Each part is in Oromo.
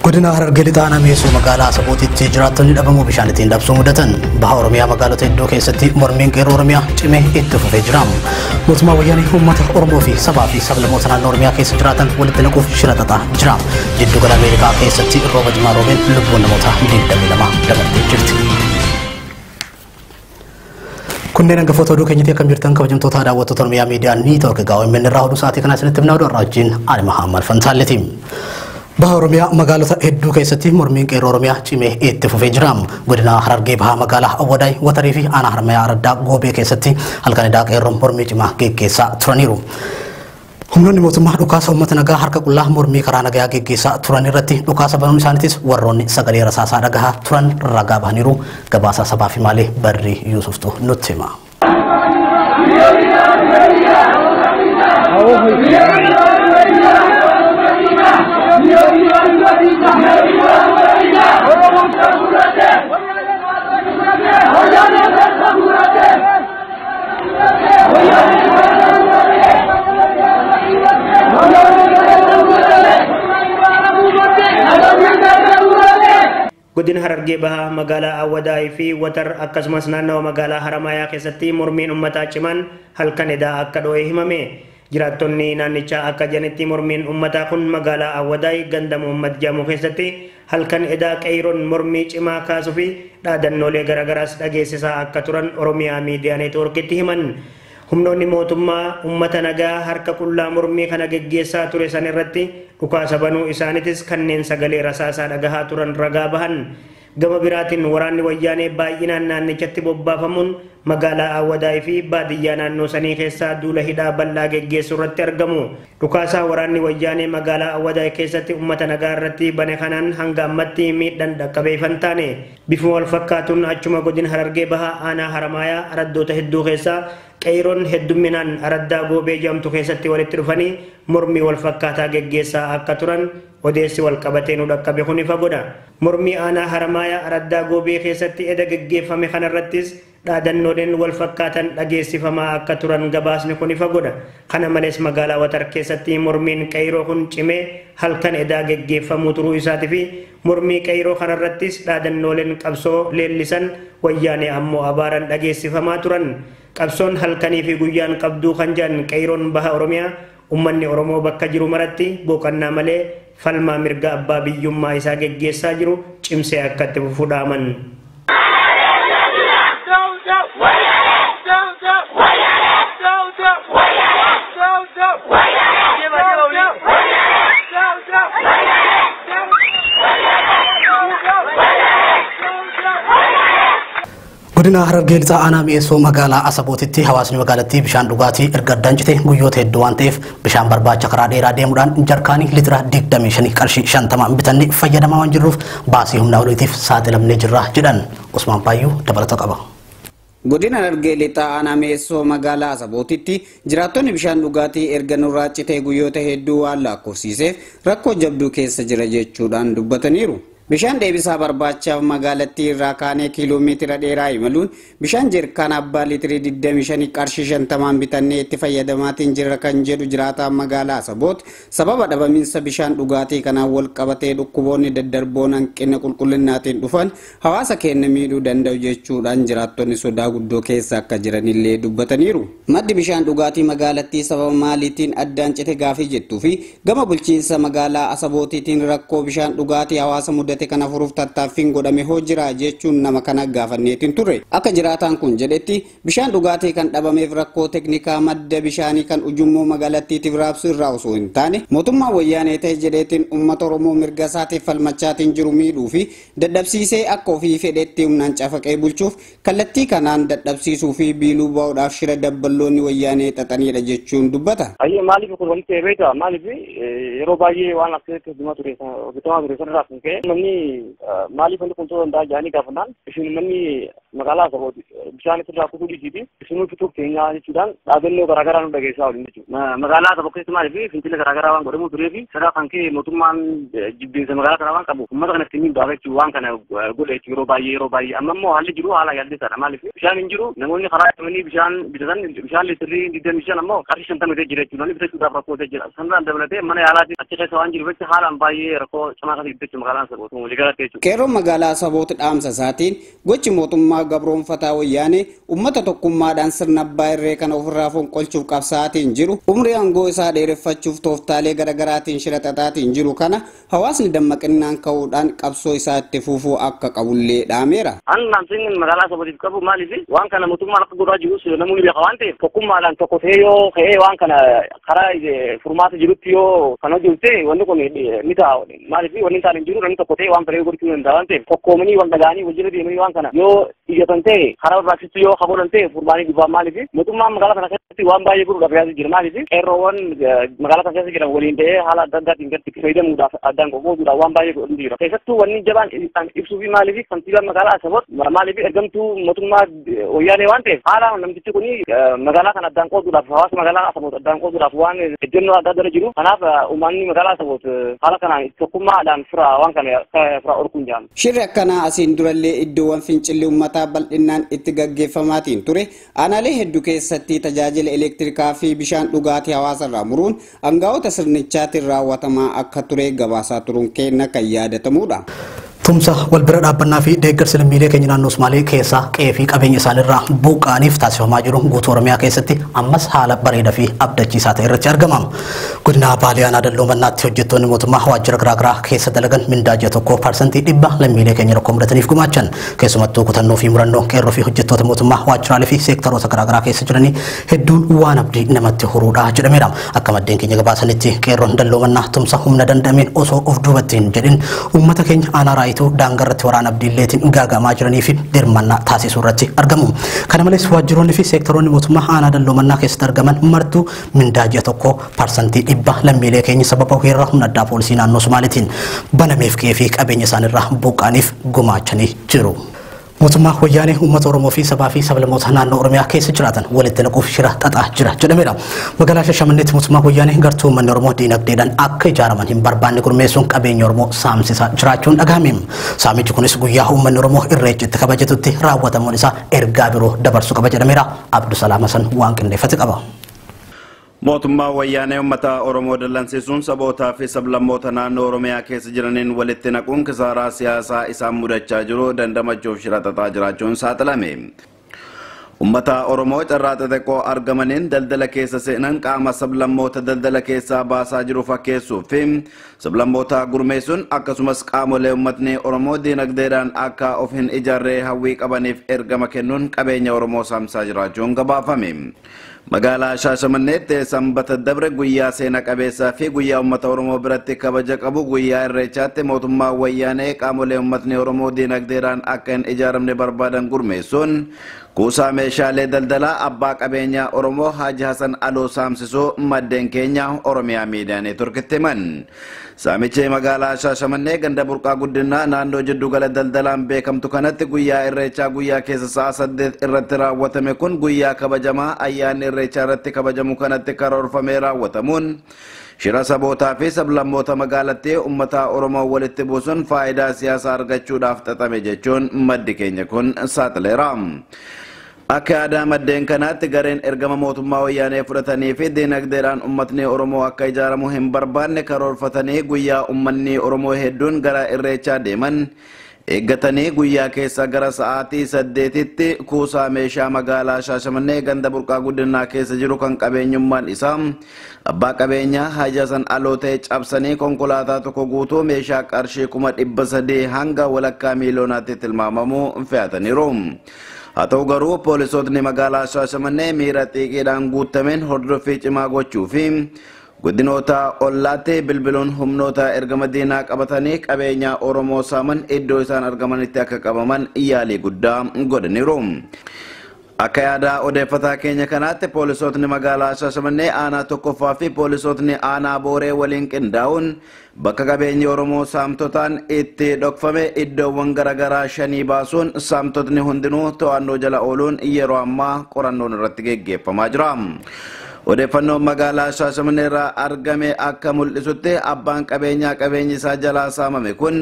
godina Harargee lixaanaa meesuu magaalaa Asaboottitti jiraattonni dhabamuu bishaanitiin dhabsuu mudatan baha Oromiyaa magaalota hedduu keessatti mormiin qeerroo Oromiyaa cimee itti fufee jira. Mootummaa wayyaanee uummata Oromoo fi sabaa fi sablammoota naannoo Oromiyaa keessa jiraatan walitti naquuf shira xaxaa jira. Jiddu gala Ameerikaa keessatti rooba jimaa roobeen lubbuun namoota 22 dabartee jirti. Kunneen hangafoota oduu keenyatti akkam jirtan kabajamtoota daawwattoota Oromiyaa Miidiyaa Niitoork gaawwan irraa oduu sa'aatii kana isinitti himnaa oduu wajjin Ali Mahammal Fantaalleeti. Baha Oromiyaa magaalota hedduu keessatti mormiin qeerroo Oromiyaa cimee itti fufee jira. Godina Harargee baha magaalaa Awwadaay Watarii fi Aanaa Harmayaa Araddaa Goobee keessatti halkan edaa qeerroon mormii cimaa geggeessaa turaniiru. Humnoonni mootummaa dhukaasa uummata nagaa harka qullaa mormii karaa nagaa geggeessaa turan irratti dhukaasa banuun isaaniitis warroonni sagalee rasaasaa dhagahaa turan ragaa bahaniiru. Gabaasa sabaa fi maalee Barrii Yuusuftu nutti hima. Godina Harargee baha magaalaa Awwadaay fi Watar akkasumas naannoo magaalaa Haramayaa keessatti mormiin uummataa cimaan halkan edaa akka dho'e himame. Jiraattonni naannichaa akka jedhanitti mormiin uummataa kun magaalaa Awwadaay ganda Muhammad Jaamuu keessatti halkan edaa qeerroon mormii cimaa kaasuu fi dhaadannoolee garagaraas dhageessisaa akka turan Oromiyaa Miidiyaa Neetwoorkitti himan. Humnoonni mootummaa uummata nagaa harka qullaa mormii kana geggeessaa ture san irratti dhukaasa banuu isaaniitis kanneen sagalee rasaasaa dhagahaa turan ragaa bahan. Gama biraatiin waraanni wayyaanee baay'inaan naannichatti bobbaafamuun magaalaa Awwadaay fi baadiyyaa naannoo sanii keessaa duula hidhaa bal'aa geggeessuu irratti argamu. Dhukaasaa waraanni wayyaanee magaalaa Awwadaay keessatti uummata nagaa irratti bane kanaan hanga ammatti miidhaan dhaqqabee hin taane. Bifuma wal fakkaatuun achuma godina Harargee bahaa Aanaa Haramayaa araddoota hedduu keessaa qeerroon heddumminaan Araddaa Goobee jedhamtu keessatti walitti dhufanii mormii wal fakkaataa geggeessaa akka turan odeessi wal qabatee nu dhaqqabe kun ifa godha. Mormii Aanaa Haramayaa Araddaa Goobee keessatti eda geggeeffame kanarrattis dhaadannooleen wal fakkaatan dhageessifamaa akka turan gabaasni kun ifa godha. Kana malees magaalaa Watar keessatti mormiin qeerroo kun cimee halkan edaa geggeeffamuu turuu isaatii fi mormii qeerroo kanarrattis dhaadannooleen qabsoo leellisan wayyaanee ammoo abaaran dhageessifamaa turan. Qabsoon halkanii fi guyyaan qabduu kan jedhan qeerroon baha Oromiyaa ummanni Oromoo bakka jiru maratti boqannaa malee falmaa mirga abbaa biyyummaa isaa geggeessaa jiru cimsee akka itti fufudhaaman. Godina Harargee lixaanaa meesuu magaalaa Asaboottitti hawaasni magaalattii bishaan dhugaatii erga dancite guyyoota hedduu waan ta'eef bishaan barbaacha karaa dheeraa deemuudhaan jarkaanii litira 25 qarshii 50 bitannee fayyadamaa waan jirruuf baasii humnaa oliitiif saaxilamnee jirra jedhan Usmaan Paayyuu dabalata qaba. Godina Harargee lixaanaa meesuu magaalaa Asaboottitti jiraattonni bishaan dhugaatii erga nurraa citee guyyoota hedduu waan lakkoofsiseef rakkoo jabduu keessa jira jechuudhaan dubbataniiru. Bishaan deebisaa barbaachaaf magaalattii irraa kaanee kiiloomeetira dheeraa imaluun bishaan jeerkaan abbaa liitirii 25 qarshii 50 bitannee itti fayyadamaatiin jirra kan jedhu jiraataan magaalaa Asaboot sababa dhabamiinsa bishaan dhugaatii kanaan wal qabatee dhukkuboonni daddarboon hanqina qulqullinnaatiin dhufan hawaasa keenya miidhuu danda'u jechuudhaan jiraattonni sodaa guddoo keessa akka jiranillee dubbataniiru. Maddi bishaan dhugaatii magaalattii sababa maaliitiin addaan cite gaafii jettuu fi gama bulchiinsa magaalaa Asabootiitiin rakkoo bishaan dhugaatii hawaasa kana furuuf tattaaffiin godhame hoo jira jechuun nama kana gaafanneetiin ture. Akka jiraataan kun jedhetti bishaan dhugaatii kan dhabameef rakkoo teknikaa madda bishaanii kan ujummoo magaalattiitiif raabsuu irraa osoo hin taane mootummaa wayyaanee ta'e jedheetiin uummata Oromoo mirga isaatiif falmachaatiin jiru miidhuu fi dadhabsiisee akka ofii fedhetti humnaan cafaqee bulchuuf kallattii kanaan dadhabsiisuu fi biiluu ba'uudhaaf shira dabballoonni wayyaanee xaxaniidha jechuun dubbata. Maaliif kun walitti beektaa maaliif yeroo baay'ee waan akkasitti hojjetamaa ture sanarraa kan ka'e manni maaliif wanti kun ta'uu danda'a jedhanii gaafannaan isin manni magaalaa sabooti bishaan irraa kutuu dhiisiiti isinuu fituuf keenyaa jechuudhaan dhaabannoo garaagaraa nu dhageessaa waliin jechuudha. Magaalaa saboo keessatti maaliif fincila garaagaraa waan godhamuu turee fi sadaa kan ka'e mootummaan jibbinsa magaalaa kanaa waan qabu uummata kanatti hin baafachuu waan kana godhe yeroo baay'ee amma immoo haalli jiru haala yaallisaadha maaliif bishaan hin jiru namoonni karaa ittimanii bishaan bitatan bishaan liitirii 25 ammoo qarshii 50 jira jechuudha inni bitachuudhaaf rakkoo jira sanadaan dabalatee mana yaalaatti achi keessa waan jiru jecha haalaan baay'ee rakkoo cimaa kan ibsachu magaalaan sabootu walii galatti jechuudha. Qeerroon magaalaa saboota dhaamsa isaatiin gochi mootummaa gabroonfataa wayyaanee uummata tokkummaadhaan sirna abbaa irree kana ofirraa fonqolchuuf qabsaatiin jiru umrii aangoo isaa dheereffachuuf tooftaalee garaagaraatiin shiraxaxaatiin jiru kana hawaasni dammaqinaan ka'uudhaan qabsoo isaa itti fufuu akka qabullee dhaameera. An naamsiin magaalaa sabootiif qabu maaliif waan kana mootummaan akka godhaa jirus namoonni beeka waan ta'eef tokkummaadhaan tokko ta'ee yoo ka'ee waan kana karaa furmaata jirutti yoo kan hojjete wanni kun ni ta'a maaliif wanni isaan hin jiru namni tokko ta'ee waan fedhe gochuu danda'a waan ta'eef tokkoomanii wal dhagaanii wajjin deemanii waan kana yoo iyyatan ta'e karaa barbaachisu yoo qabuudhaan ta'e furmaanii dhufaa maaliif mootummaan magaalaa kana keessatti waan baay'ee godhuudhaaf yaadu jira maaliif qeerroowwan magaalaa kana keessa jiran waliin ta'ee haala adda addaatiin gadi fayyadamuudhaaf addaan qoqqooduudhaaf waan baay'ee godhu jira keessattuu wanni jabaan ibsuu fi maaliif kantiibaan magaalaa Asaboot maaliif ergamtuu mootummaa wayyaanee waan ta'eef haala namtichi kun magaalaa kana addaan qooduudhaaf hawaasa magaalaa Asaboot addaan qooduudhaaf waan ejjennoo adda addaa jiru kanaaf uummanni magaalaa Asaboot haala kanaan tokkummaadhaan fira waan kana fira orkuun jaamu. Shirri akkanaa asiin durallee iddoowwan fincilli uummataa bal'inaan itti gaggeeffamaatiin ture aanaalee hedduu keessatti tajaajila elektirikaa fi bishaan dhugaatii hawaasarraa muruun aangaa'ota sirnichaatiin raawwatamaa akka ture gabaasaa turuun keenya kan yaadatamudha. Tumsa wal bira dhaabbannaa fi deeggarsa lammiilee keenya naannoo Somaalee keessaa qe'ee fi qabeenya isaaniirraa buqqaaniif taasifamaa jiru guutuu Oromiyaa keessatti ammas haala bareedaa fi abdachiisaa ta'e irratti argama. Godina Baalee Aanaa Dalloo Mannaatti hojjettoonni mootummaa waajjira garaagaraa keessa dalagan mindaa ji'a tokko % dhibba lammiilee keenya rakkoo mudataniif gumaachan. Keessumattuu kutannoo fi murannoo qeerroo fi hojjettoota mootummaa waajjiraalee fi seektaroota garaagaraa keessa jiranii hedduun waan abdii namatti horuudha jedhameera. Akka maddeen keenya gabaasanitti qeerroon Dalloo Mannaa tumsa humna danda'ameen osoo of duubatti hin jedhin uummata keenya aanaa raayii daangarratti waraana abdiilleetiin gaagamaa jiranii fi dirmannaa taasisuu irratti argamu. Kana malees waajjiroonni fi seektaroonni mootummaa aanaa Dalloo Mannaa keessatti argaman martuu mindaa ji'a tokko % dhibba lammiilee keenya sababa weerara humna addaa poolisii naannoo Somaaliitiin banameef qe'ee fi qabeenya isaaniirraa buqqaaniif gumaachanii jiru. Mootummaa wayyaanee uummata Oromoo fi sabaa fi sablammoota naannoo Oromiyaa keessa jiraatan walitti naquuf shira xaxaa jira jedhameera. Magaalaa Shashamanneetti mootummaa wayyaanee gartuu uummanni Oromoo diinagdeedhaan akka ijaaraman hin barbaanne gurmeessuun qabeenya Oromoo saamsisaa jiraachuun dhagahame. Saamichi kunis guyyaa uummanni Oromoo irreechitti kabajatutti raawwatamuun isaa ergaa biroo dabarsuu qaba jedhameera. Abdusalaam Hasan waan qindeeffate qaba. Mootummaa wayyaanee uummata Oromoo dallansiisuun sabootaa fi sablammoota naannoo Oromiyaa keessa jiraniin walitti naquun kisaaraa siyaasaa isaan mudachaa jiru dandamachuuf shira xaxaa jiraachuun saaxilame. Uummata Oromoo carraa xixiqqoo argamaniin daldala keessa seenan qaama sablammoota daldala keessaa baasaa jiru fakkeessuu fi sablammoota gurmeessuun akkasumas qaamolee uummatni Oromoo diinagdeedhaan akka of hin ijaarree hawwii qabaniif ergama kennuun qabeenya Oromoo saamsaa jiraachuun gabaafame. Magaalaa Shaashamanneetti sanbata dabre guyyaa seena qabeessaa fi guyyaa uummata Oromoo biratti kabaja qabu guyyaa irreechaatti mootummaa wayyaanee qaamolee uummatni Oromoo diinagdeedhaan akka hin ijaaramne barbaadan gurmeessuun kuusaa meeshaalee daldalaa abbaa qabeenyaa Oromoo Haaji Hasan Aloo saamsisuu maddeen keenya Oromiyaa Miidiyaa Neetworkitti himan. Saamichi magaalaa Shaashamannee ganda burqaa guddinaa naannoo jiddugala daldalaan beekamtu kanatti guyyaa irreechaa guyyaa keessa sa'a 8 irratti raawwatame kun guyyaa kabajamaa ayyaanni irreechaa irratti kabajamu kanatti karoorfamee raawwatamuun shira sabootaa fi sablammoota magaalattii uummata Oromoo walitti buusuun faayidaa siyaasaa argachuudhaaf xaxame jechuun maddi keenya kun saaxileera. Akka aadaa maddeen kanaatti gareen ergama mootummaa wayyaanee fudhatanii fi diinagdeedhaan uummatni Oromoo akka ijaaramu hin barbaanne karoorfatanii guyyaa uummanni Oromoo hedduun gara irreechaa deeman eeggatanii guyyaa keessa gara sa'aatii 8tti kuusaa meeshaa magaalaa Shaashamannee ganda burqaa guddinaa keessa jiru kan qabeenyummaan isaa abbaa qabeenyaa Haaji Hasan Aloo ta'e cabsanii konkolaataa tokko guutuu meeshaa qarshii 300 hanga walakkaa miiloonaatti tilmaamamu fe'ataniiru. Haa ta'u garuu poolisootni magaalaa Shaashamannee miira xiiqiidhaan guutameen hordoffii cimaa gochuu fi godinoota ollaatti bilbiluun humnoota ergama diinaa qabatanii qabeenya Oromoo saaman iddoo isaan argamanitti akka qabaman yaalii guddaa godhaniiru. Akka yaada odeeffataa keenya kanaatti poolisootni magaalaa Shaashamannee aanaa tokkoffaa fi poolisootni aanaa Booree waliin qindaa'uun bakka qabeenyi Oromoo saamtotaan itti dhokfame iddoowwan garaagaraa 5 baasuun saamtotni hundinuu to'annoo jala ooluun yeroo ammaa qorannoon irratti geggeeffamaa jira. Odeeffannoo magaalaa Shaashamannee irraa argame akka mul'isutti abbaan qabeenyi isaa jalaa saamame kun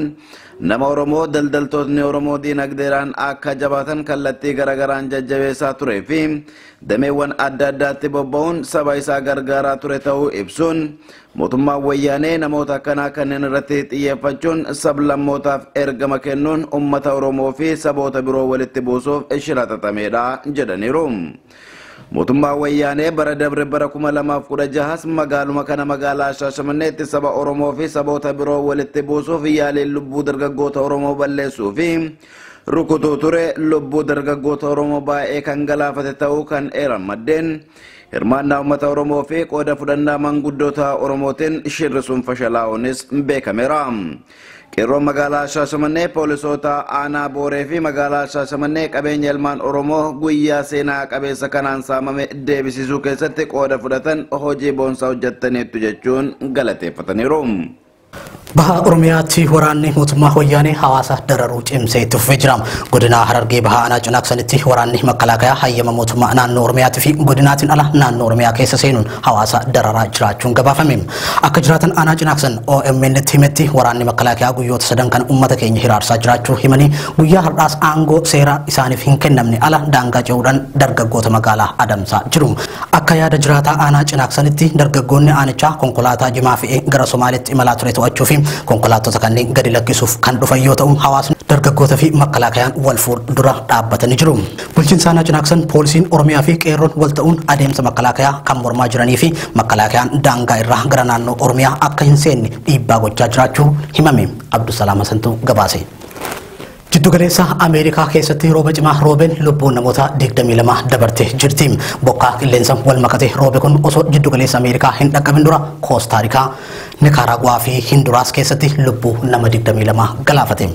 nama Oromoo daldaltootni Oromoo diinagdeedhaan akka jabaatan kallattii garagaraan jajjabeessaa turee fi dameewwan adda addaatti bobba'uun saba isaa gargaaraa ture ta'uu ibsuun mootummaan wayyaanee namoota akkanaa kanneen irratti xiyyeeffachuun sablammootaaf ergama kennuun uummata Oromoo fi saboota biroo walitti buusuuf shira xaxameedha jedhaniiru. Mootummaa wayyaanee bara dabre bara 2016 magaaluma kana magaalaa Shaashamanneetti saba Oromoo fi saboota biroo walitti buusuuf yaaliin lubbuu dargaggoota Oromoo balleessuu fi rukutuu ture lubbuu dargaggoota Oromoo baay'ee kan galaafate ta'uu kan eeran maddeen hirmaannaa uummata Oromoo fi qooda fudhannaa manguddoota Oromootiin shirri sun fashalaa'uunis beekameera. Qeerroon magaalaa Shaashamannee poolisoota aanaa Booree fi magaalaa Shaashamannee qabeenya ilmaan Oromoo guyyaa seenaa qabeessa kanaan saamame deebisisuu keessatti qooda fudhatan hojii boonsaa hojjettaniitu jechuun galateeffataniiru. Baha Oromiyaatti waraanni mootummaa wayyaanee hawaasa dararuu cimsee itti fufee jira. Godina Harargee baha aanaa Cinaaksanitti waraanni makalaakaa hayyama mootummaa naannoo Oromiyaatti fi godinaatiin ala naannoo Oromiyaa keessa seenuun hawaasa dararaa jiraachuun gabaafame. Akka jiraatan aanaa Cinaaksan OMN itti himetti waraanni makalaakaa guyyoota sadan kan uummata keenya hiraarsaa jiraachuu himanii guyyaa har'aas aangoo seeraa isaaniif hin kennamne ala daangaa ce'uudhaan dargaggoota magaalaa adamsaa jiru. Akka yaada jiraataa aanaa Cinaaksanitti dargaggoonni aanichaa konkolaataa jimaa fe'ee gara Somaaliitti imalaa ture to'achuu fi konkolaattota kanneen gadi lakkisuuf kan dhufan yoo ta'u hawaasni dargaggoota fi makalaakayaan wal fuuldura dhaabbatanii jiru. Bulchiinsa aanaa Cinaaksan poolisiin Oromiyaa fi qeerroon wal ta'uun adeemsa makalaakayaa kan mormaa jiranii fi makalaakayaan daangaa irraa gara naannoo Oromiyaa akka hin seenne dhiibbaa gochaa jiraachuu himame. Abdusalaam Hasantuu gabaase. Jiddugaleessa Ameerikaa keessatti rooba cimaa roobeen lubbuun namoota 22 dabarte jirti. Bokkaa qilleensa wal makate roobe kun osoo jiddugaleessa Ameerikaa hin dhaqqabin dura Koostaarikaa, Nikaraaguwaa fi Hinduraas keessatti lubbuu nama 22 galaafate.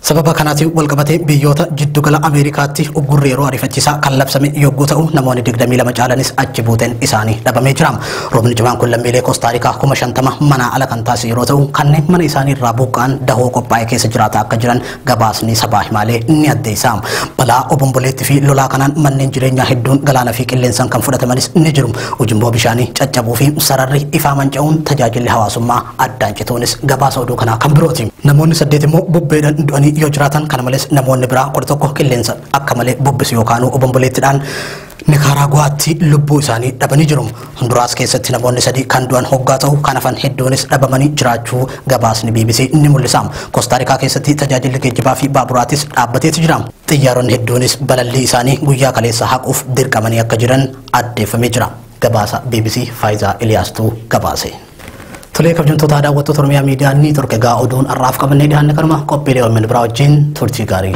Sababa kanaatiin walqabatee biyyoota jiddugala Ameerikaatti uggurri yeroo ariifachiisaa kan labsame yogguu ta'u namoonni 22 caalanis achi buuteen isaanii dhabamee jira. Roobni cimaan kun lammiilee Koostaarikaa 50 manaa ala kan taasise yeroo ta'u kanneen mana isaanii irraa buqqa'an dahoo qophaa'ee keessa jiraata akka jiran gabaasni sabaa himaalee ni addeessa. Balaa obomboleettii fi lolaa kanaan manneen jireenyaa hedduun galaana fi qilleensaan kan fudhatamanis ni jiru. Ujumboo bishaanii caccabuu fi sararri ifaa manca'uun tajaajilli hawaasummaa addaan cituunis gabaasa oduu kanaa kan birooti. Namoonni 8 immoo bubbeedhaan du'anii yoo jiraatan kana malees namoonni biraa 11 qilleensa akka malee bubbisu yookaan obomboleettiidhaan Nikaraaguwaatti lubbuu isaanii dhabanii jiru. Hinduraas keessatti namoonni 3 kan du'an hoggaa ta'u kan hafan hedduunis dhabamanii jiraachuu gabaasni BBC ni mul'isa. Koostaarikaa keessatti tajaajilli geejjibaa fi baaburaatis dhaabbateetu jira. Xiyyaaronni hedduunis balallii isaanii guyyaa kaleessa haquuf dirqamanii akka jiran addeeffamee jira. Gabaasa BBC Faayizaa Iliyaastuu gabaase. Tolee kabajamtoota daawwattoota Oromiyaa miidiyaa Niitoork egaa oduun har'aaf qabannee dhiyaanne kanuma qophiilee OMN biraa wajjin turtii gaarii.